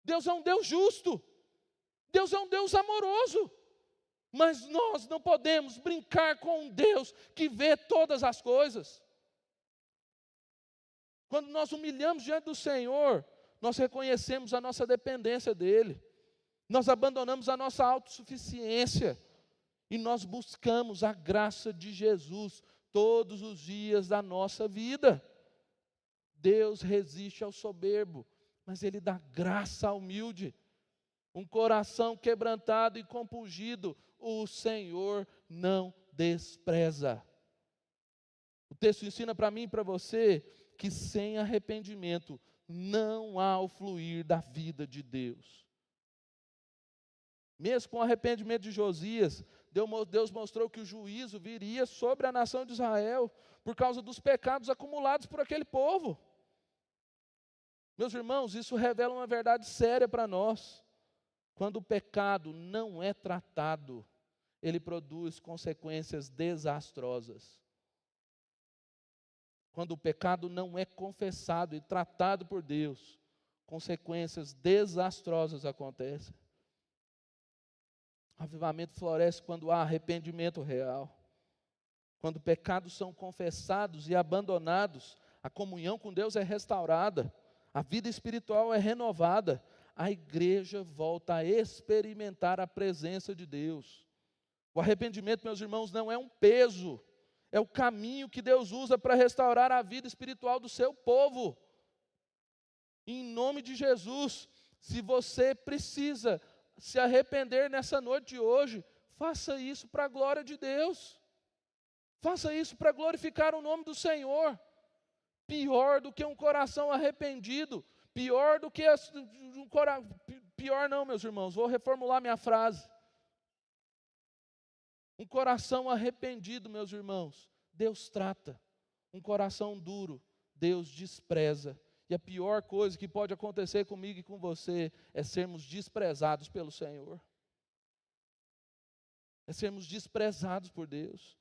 Deus é um Deus justo. Deus é um Deus amoroso. Mas nós não podemos brincar com um Deus que vê todas as coisas. Quando nós humilhamos diante do Senhor, nós reconhecemos a nossa dependência dEle. Nós abandonamos a nossa autossuficiência. E nós buscamos a graça de Jesus todos os dias da nossa vida. Deus resiste ao soberbo, mas Ele dá graça ao humilde. Um coração quebrantado e compungido, o Senhor não despreza. O texto ensina para mim e para você que sem arrependimento não há o fluir da vida de Deus. Mesmo com o arrependimento de Josias, Deus mostrou que o juízo viria sobre a nação de Israel por causa dos pecados acumulados por aquele povo. Meus irmãos, isso revela uma verdade séria para nós. Quando o pecado não é tratado, ele produz consequências desastrosas. Quando o pecado não é confessado e tratado por Deus, consequências desastrosas acontecem. O avivamento floresce quando há arrependimento real. Quando pecados são confessados e abandonados, a comunhão com Deus é restaurada, a vida espiritual é renovada, a igreja volta a experimentar a presença de Deus. O arrependimento, meus irmãos, não é um peso, é o caminho que Deus usa para restaurar a vida espiritual do seu povo. Em nome de Jesus, se você precisa se arrepender nessa noite de hoje, faça isso para a glória de Deus. Faça isso para glorificar o nome do Senhor. Pior do que um coração arrependido, pior do que um coração, pior não, meus irmãos, vou reformular minha frase. Um coração arrependido, meus irmãos, Deus trata. Um coração duro, Deus despreza. E a pior coisa que pode acontecer comigo e com você é sermos desprezados pelo Senhor. É sermos desprezados por Deus.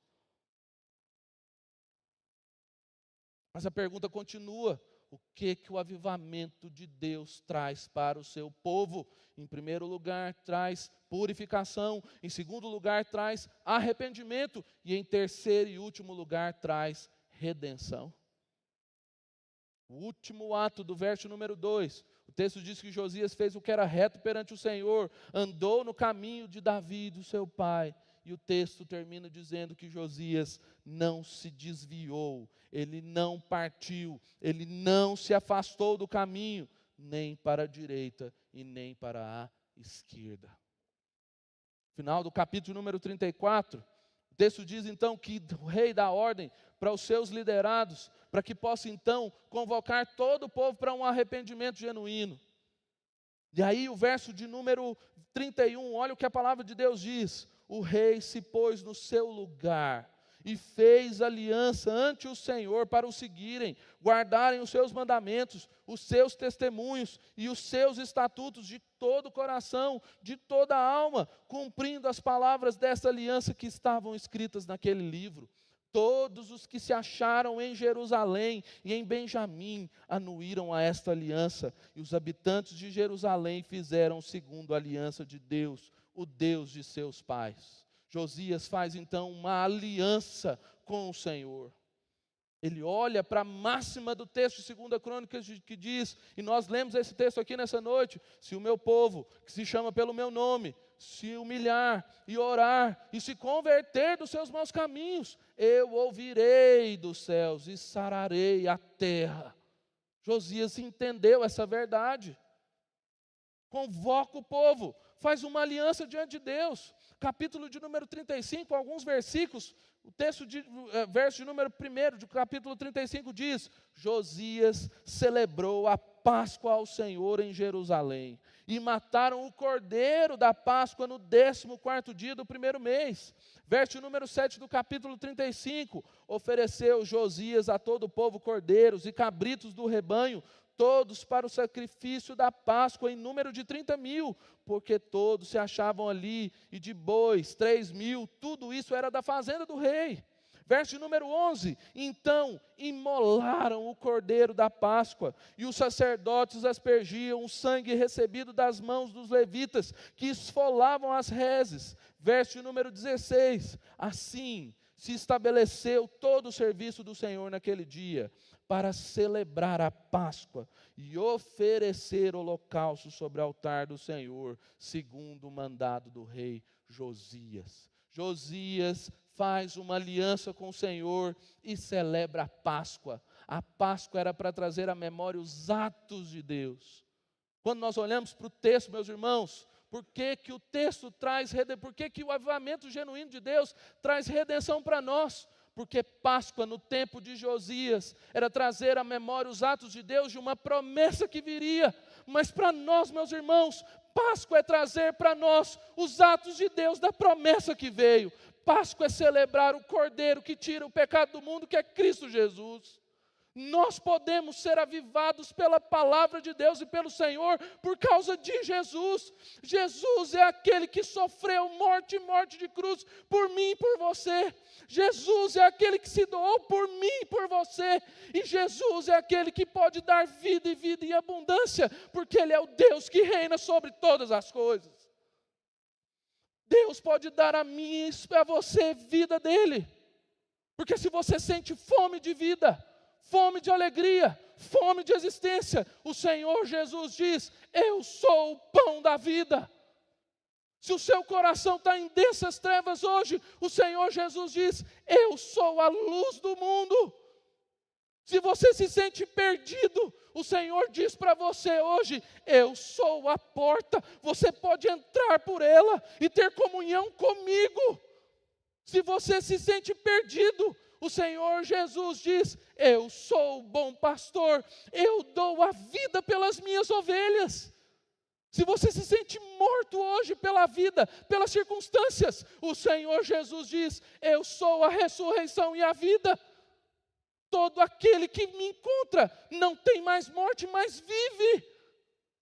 Mas a pergunta continua: o que o avivamento de Deus traz para o seu povo? Em primeiro lugar, traz purificação. Em segundo lugar, traz arrependimento. E em terceiro e último lugar, traz redenção. O último ato do verso número 2, o texto diz que Josias fez o que era reto perante o Senhor, andou no caminho de Davi, do seu pai. E o texto termina dizendo que Josias não se desviou, ele não partiu, ele não se afastou do caminho, nem para a direita e nem para a esquerda. Final do capítulo número 34, o texto diz então que o rei dá ordem para os seus liderados, para que possa então convocar todo o povo para um arrependimento genuíno. E aí o verso de número 31, olha o que a palavra de Deus diz: o rei se pôs no seu lugar e fez aliança ante o Senhor para o seguirem, guardarem os seus mandamentos, os seus testemunhos e os seus estatutos de todo o coração, de toda a alma, cumprindo as palavras dessa aliança que estavam escritas naquele livro. Todos os que se acharam em Jerusalém e em Benjamim anuíram a esta aliança, e os habitantes de Jerusalém fizeram segundo a aliança de Deus, o Deus de seus pais. Josias faz então uma aliança com o Senhor. Ele olha para a máxima do texto de 2 Crônicas que diz, e nós lemos esse texto aqui nessa noite: se o meu povo, que se chama pelo meu nome, se humilhar e orar e se converter dos seus maus caminhos, eu ouvirei dos céus e sararei a terra. Josias entendeu essa verdade. Convoca o povo, faz uma aliança diante de Deus. Capítulo de número 35, alguns versículos, o texto verso de número 1 do capítulo 35 diz: Josias celebrou a Páscoa ao Senhor em Jerusalém, e mataram o cordeiro da Páscoa no 14º dia do primeiro mês. Verso de número 7 do capítulo 35, ofereceu Josias a todo o povo cordeiros e cabritos do rebanho, todos para o sacrifício da Páscoa, em número de 30.000, porque todos se achavam ali, e de bois 3.000, tudo isso era da fazenda do rei. Verso de número 11, então imolaram o cordeiro da Páscoa, e os sacerdotes aspergiam o sangue recebido das mãos dos levitas, que esfolavam as reses. Verso de número 16, assim se estabeleceu todo o serviço do Senhor naquele dia, para celebrar a Páscoa e oferecer holocausto sobre o altar do Senhor, segundo o mandado do rei Josias. Josias faz uma aliança com o Senhor e celebra a Páscoa. A Páscoa era para trazer à memória os atos de Deus. Quando nós olhamos para o texto, meus irmãos, por que o texto traz, por que o avivamento genuíno de Deus traz redenção para nós? Porque Páscoa, no tempo de Josias, era trazer à memória os atos de Deus de uma promessa que viria. Mas para nós, meus irmãos, Páscoa é trazer para nós os atos de Deus da promessa que veio. Páscoa é celebrar o Cordeiro que tira o pecado do mundo, que é Cristo Jesus. Nós podemos ser avivados pela palavra de Deus e pelo Senhor por causa de Jesus. Jesus é aquele que sofreu morte e morte de cruz por mim e por você. Jesus é aquele que se doou por mim e por você. E Jesus é aquele que pode dar vida e vida em abundância, porque Ele é o Deus que reina sobre todas as coisas. Deus pode dar a mim e a você vida dEle. Porque se você sente fome de vida, fome de alegria, fome de existência, o Senhor Jesus diz: eu sou o pão da vida. Se o seu coração está em densas trevas hoje, o Senhor Jesus diz: eu sou a luz do mundo. Se você se sente perdido, o Senhor diz para você hoje: eu sou a porta, você pode entrar por ela e ter comunhão comigo. Se você se sente perdido, o Senhor Jesus diz: eu sou o bom pastor, eu dou a vida pelas minhas ovelhas. Se você se sente morto hoje pela vida, pelas circunstâncias, o Senhor Jesus diz: eu sou a ressurreição e a vida. Todo aquele que me encontra não tem mais morte, mas vive.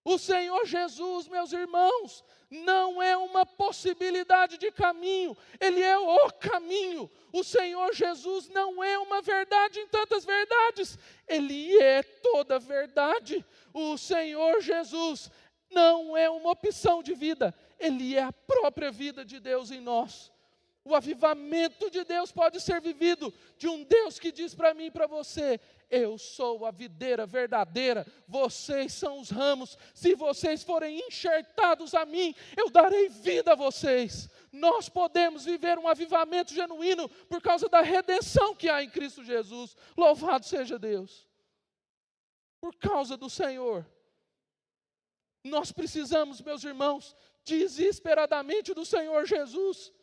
O Senhor Jesus, meus irmãos, não é uma possibilidade de caminho, Ele é o caminho. O Senhor Jesus não é uma verdade em tantas verdades, Ele é toda verdade. O Senhor Jesus não é uma opção de vida, Ele é a própria vida de Deus em nós. O avivamento de Deus pode ser vivido de um Deus que diz para mim e para você: eu sou a videira verdadeira, vocês são os ramos, se vocês forem enxertados a mim, eu darei vida a vocês. Nós podemos viver um avivamento genuíno por causa da redenção que há em Cristo Jesus. Louvado seja Deus. Por causa do Senhor. Nós precisamos, meus irmãos, desesperadamente do Senhor Jesus.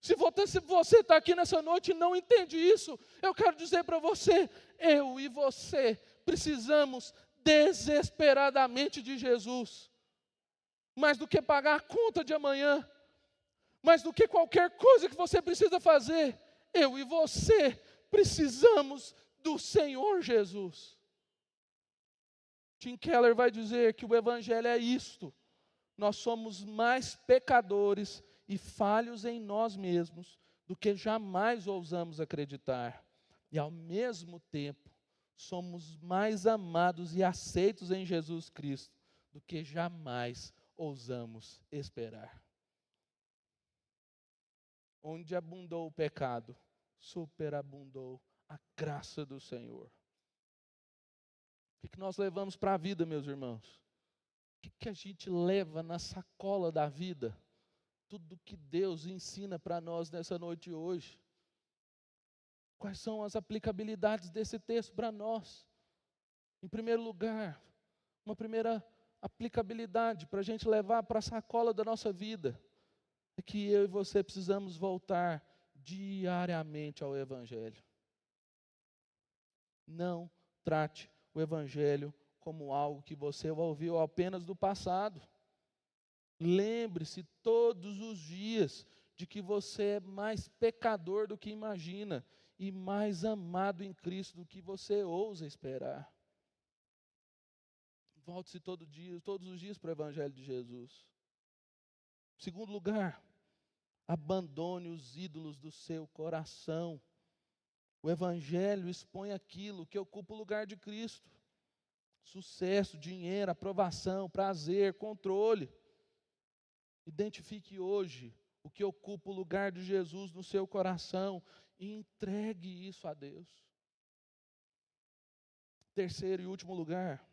Se você está aqui nessa noite e não entende isso, eu quero dizer para você: eu e você precisamos desesperadamente de Jesus. Mais do que pagar a conta de amanhã, mais do que qualquer coisa que você precisa fazer, eu e você precisamos do Senhor Jesus. Tim Keller vai dizer que o Evangelho é isto: nós somos mais pecadores e falhos em nós mesmos do que jamais ousamos acreditar. E ao mesmo tempo, somos mais amados e aceitos em Jesus Cristo do que jamais ousamos esperar. Onde abundou o pecado, superabundou a graça do Senhor. O que nós levamos para a vida, meus irmãos? O que a gente leva na sacola da vida? Tudo que Deus ensina para nós nessa noite hoje. Quais são as aplicabilidades desse texto para nós? Em primeiro lugar, uma primeira aplicabilidade para a gente levar para a sacola da nossa vida é que eu e você precisamos voltar diariamente ao Evangelho. Não trate o Evangelho como algo que você ouviu apenas do passado. Lembre-se todos os dias de que você é mais pecador do que imagina e mais amado em Cristo do que você ousa esperar. Volte-se todos os dias para o Evangelho de Jesus. Segundo lugar, abandone os ídolos do seu coração. O Evangelho expõe aquilo que ocupa o lugar de Cristo. Sucesso, dinheiro, aprovação, prazer, controle. Identifique hoje o que ocupa o lugar de Jesus no seu coração e entregue isso a Deus. Terceiro e último lugar,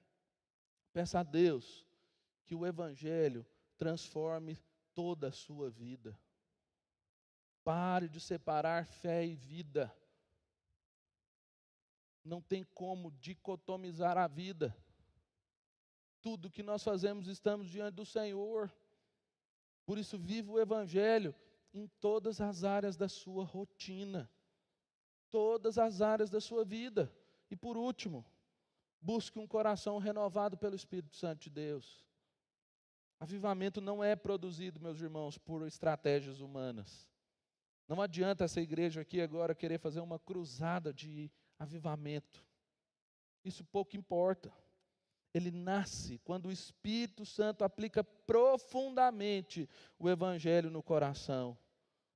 peça a Deus que o Evangelho transforme toda a sua vida. Pare de separar fé e vida. Não tem como dicotomizar a vida. Tudo que nós fazemos estamos diante do Senhor. Por isso, viva o Evangelho em todas as áreas da sua rotina, todas as áreas da sua vida. E por último, busque um coração renovado pelo Espírito Santo de Deus. Avivamento não é produzido, meus irmãos, por estratégias humanas. Não adianta essa igreja aqui agora querer fazer uma cruzada de avivamento. isso pouco importa. Ele nasce quando o Espírito Santo aplica profundamente o Evangelho no coração.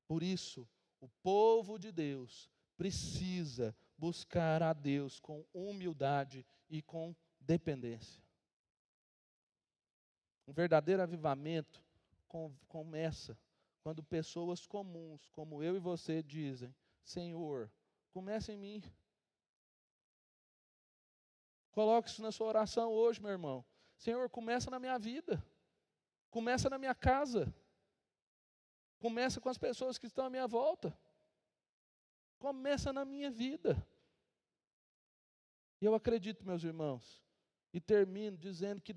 Por isso, o povo de Deus precisa buscar a Deus com humildade e com dependência. Um verdadeiro avivamento começa quando pessoas comuns, como eu e você, dizem: Senhor, comece em mim. Coloque isso na sua oração hoje, meu irmão. Senhor, começa na minha vida. Começa na minha casa. Começa com as pessoas que estão à minha volta. Começa na minha vida. E eu acredito, meus irmãos, e termino dizendo que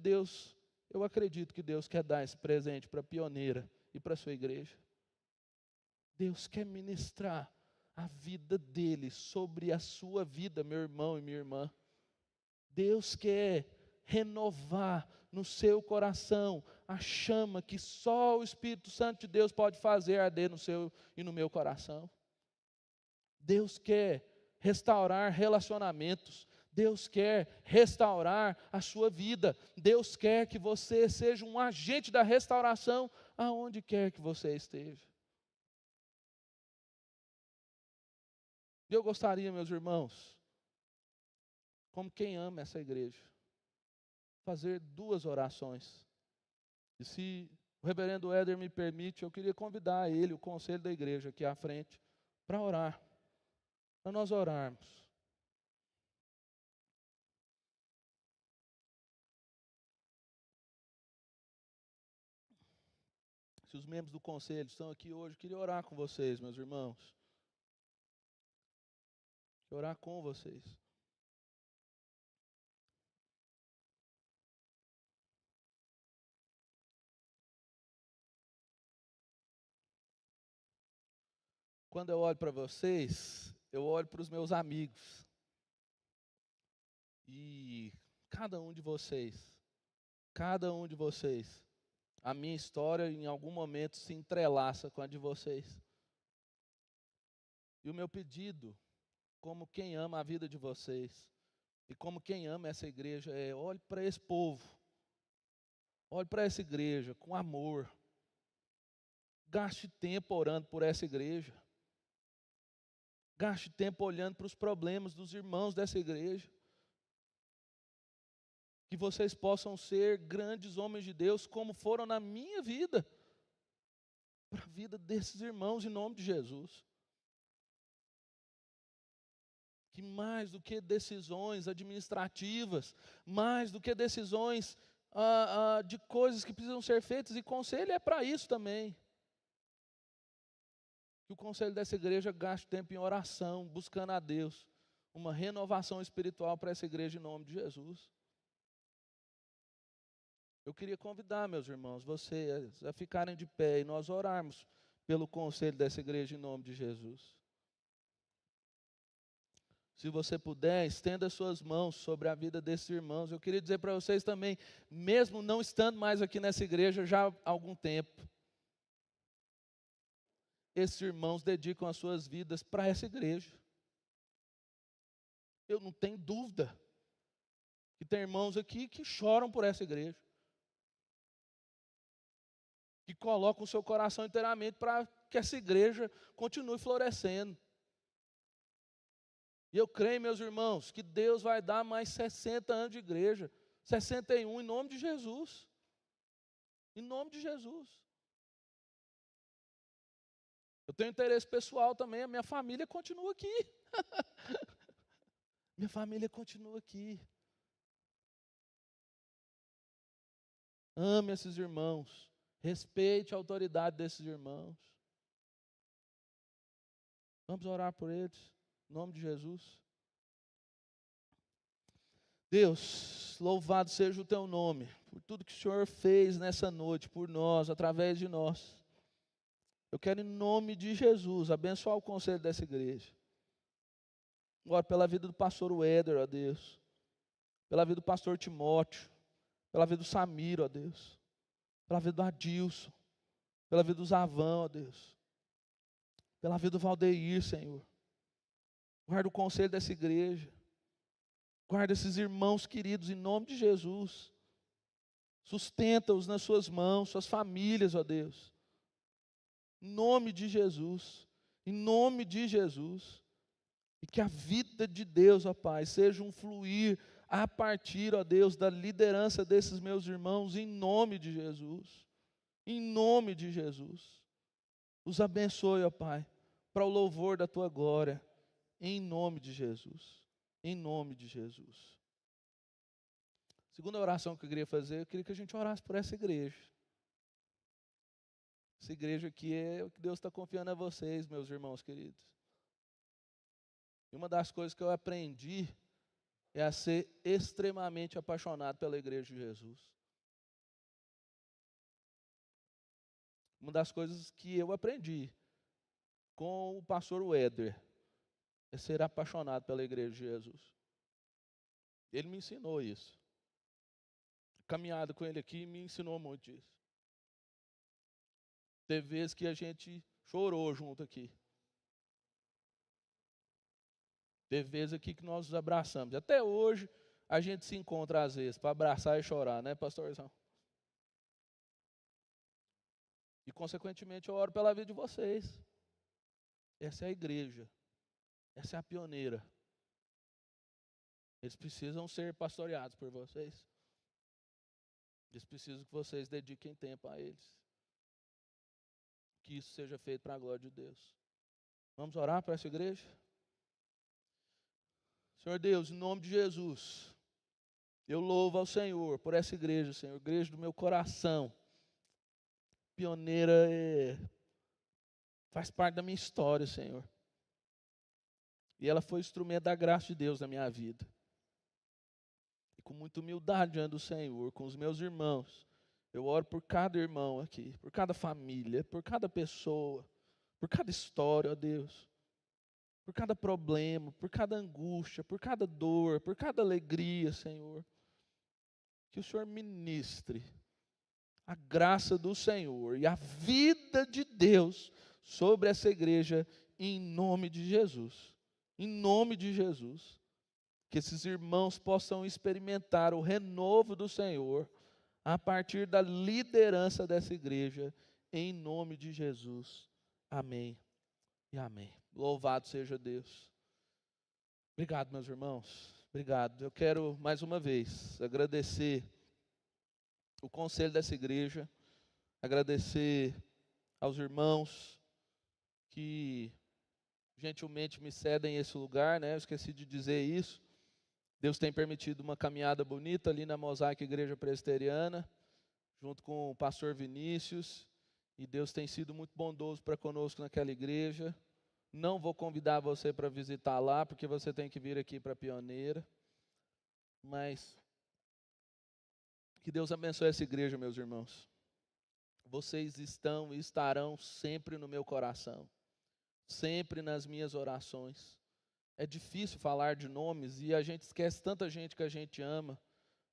eu acredito que Deus quer dar esse presente para a Pioneira e para a sua igreja. Deus quer ministrar a vida dele sobre a sua vida, meu irmão e minha irmã. Deus quer renovar no seu coração a chama que só o Espírito Santo de Deus pode fazer arder no seu e no meu coração. Deus quer restaurar relacionamentos. Deus quer restaurar a sua vida. Deus quer que você seja um agente da restauração aonde quer que você esteja. E eu gostaria, meus irmãos, como quem ama essa igreja, fazer 2 orações. E se o reverendo Éder me permite, eu queria convidar ele, o conselho da igreja aqui à frente, para orar, para nós orarmos. Se os membros do conselho estão aqui hoje, eu queria orar com vocês, meus irmãos. Queria orar com vocês. Quando eu olho para vocês, eu olho para os meus amigos. E cada um de vocês, a minha história em algum momento se entrelaça com a de vocês. E o meu pedido, como quem ama a vida de vocês, e como quem ama essa igreja, é: olhe para esse povo, olhe para essa igreja com amor. Gaste tempo orando por essa igreja. Gaste tempo olhando para os problemas dos irmãos dessa igreja. Que vocês possam ser grandes homens de Deus, como foram na minha vida, para a vida desses irmãos, em nome de Jesus. Que mais do que decisões administrativas, mais do que decisões de coisas que precisam ser feitas, e conselho é para isso também. Que o conselho dessa igreja gaste tempo em oração, buscando a Deus, uma renovação espiritual para essa igreja em nome de Jesus. Eu queria convidar, meus irmãos, vocês a ficarem de pé e nós orarmos pelo conselho dessa igreja em nome de Jesus. Se você puder, estenda suas mãos sobre a vida desses irmãos. Eu queria dizer para vocês também, mesmo não estando mais aqui nessa igreja já há algum tempo, esses irmãos dedicam as suas vidas para essa igreja. Eu não tenho dúvida que tem irmãos aqui que choram por essa igreja, que colocam o seu coração inteiramente para que essa igreja continue florescendo. E eu creio, meus irmãos, que Deus vai dar mais 60 anos de igreja, 61, em nome de Jesus. Em nome de Jesus. Eu tenho interesse pessoal também, a minha família continua aqui. Minha família continua aqui. Ame esses irmãos. Respeite a autoridade desses irmãos. Vamos orar por eles, em nome de Jesus. Deus, louvado seja o teu nome, por tudo que o Senhor fez nessa noite, por nós, através de nós. Eu quero, em nome de Jesus, abençoar o conselho dessa igreja. Oro pela vida do pastor Éder, ó Deus. Pela vida do pastor Timóteo. Pela vida do Samir, ó Deus. Pela vida do Adilson. Pela vida do Zavão, ó Deus. Pela vida do Valdeir, Senhor. Guarda o conselho dessa igreja. Guarda esses irmãos queridos em nome de Jesus. Sustenta-os nas suas mãos, suas famílias, ó Deus. Em nome de Jesus. Em nome de Jesus. E que a vida de Deus, ó Pai, seja um fluir a partir, ó Deus, da liderança desses meus irmãos, em nome de Jesus. Em nome de Jesus. Os abençoe, ó Pai, para o louvor da Tua glória, em nome de Jesus. Em nome de Jesus. Segunda oração que eu queria fazer, eu queria que a gente orasse por essa igreja. Essa igreja aqui é o que Deus está confiando a vocês, meus irmãos queridos. E uma das coisas que eu aprendi é a ser extremamente apaixonado pela igreja de Jesus. Uma das coisas que eu aprendi com o pastor Weder é ser apaixonado pela igreja de Jesus. Ele me ensinou isso. A caminhada com ele aqui me ensinou muito isso. Teve vezes que a gente chorou junto aqui. Teve vezes aqui que nós nos abraçamos. Até hoje a gente se encontra às vezes para abraçar e chorar, né, pastorzão? E consequentemente eu oro pela vida de vocês. Essa é a igreja. Essa é a pioneira. Eles precisam ser pastoreados por vocês. Eles precisam que vocês dediquem tempo a eles. Que isso seja feito para a glória de Deus. Vamos orar para essa igreja? Senhor Deus, em nome de Jesus, eu louvo ao Senhor por essa igreja, Senhor, igreja do meu coração. Pioneira faz parte da minha história, Senhor. E ela foi instrumento da graça de Deus na minha vida. E com muita humildade diante do Senhor, com os meus irmãos, eu oro por cada irmão aqui, por cada família, por cada pessoa, por cada história, ó Deus. Por cada problema, por cada angústia, por cada dor, por cada alegria, Senhor. Que o Senhor ministre a graça do Senhor e a vida de Deus sobre essa igreja em nome de Jesus. Em nome de Jesus. Que esses irmãos possam experimentar o renovo do Senhor a partir da liderança dessa igreja em nome de Jesus. Amém e amém. Louvado seja Deus. Obrigado, meus irmãos. Obrigado. Eu quero, mais uma vez, agradecer o conselho dessa igreja, agradecer aos irmãos que gentilmente me cedem esse lugar, né? Eu esqueci de dizer isso. Deus tem permitido uma caminhada bonita ali na Mosaic Igreja Presbiteriana, junto com o pastor Vinícius, e Deus tem sido muito bondoso para conosco naquela igreja. Não vou convidar você para visitar lá, porque você tem que vir aqui para Pioneira. Mas que Deus abençoe essa igreja, meus irmãos. Vocês estão e estarão sempre no meu coração, sempre nas minhas orações. É difícil falar de nomes e a gente esquece tanta gente que a gente ama,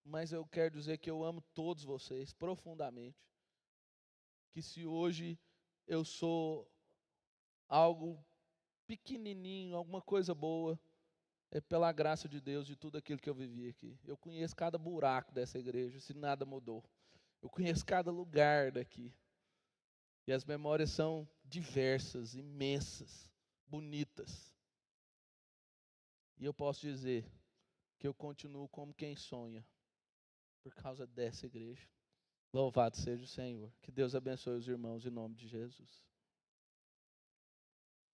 mas eu quero dizer que eu amo todos vocês profundamente. Que se hoje eu sou algo pequenininho, alguma coisa boa, é pela graça de Deus, de tudo aquilo que eu vivi aqui. Eu conheço cada buraco dessa igreja, se nada mudou. Eu conheço cada lugar daqui. E as memórias são diversas, imensas, bonitas. E eu posso dizer que eu continuo como quem sonha, por causa dessa igreja. Louvado seja o Senhor. Que Deus abençoe os irmãos em nome de Jesus.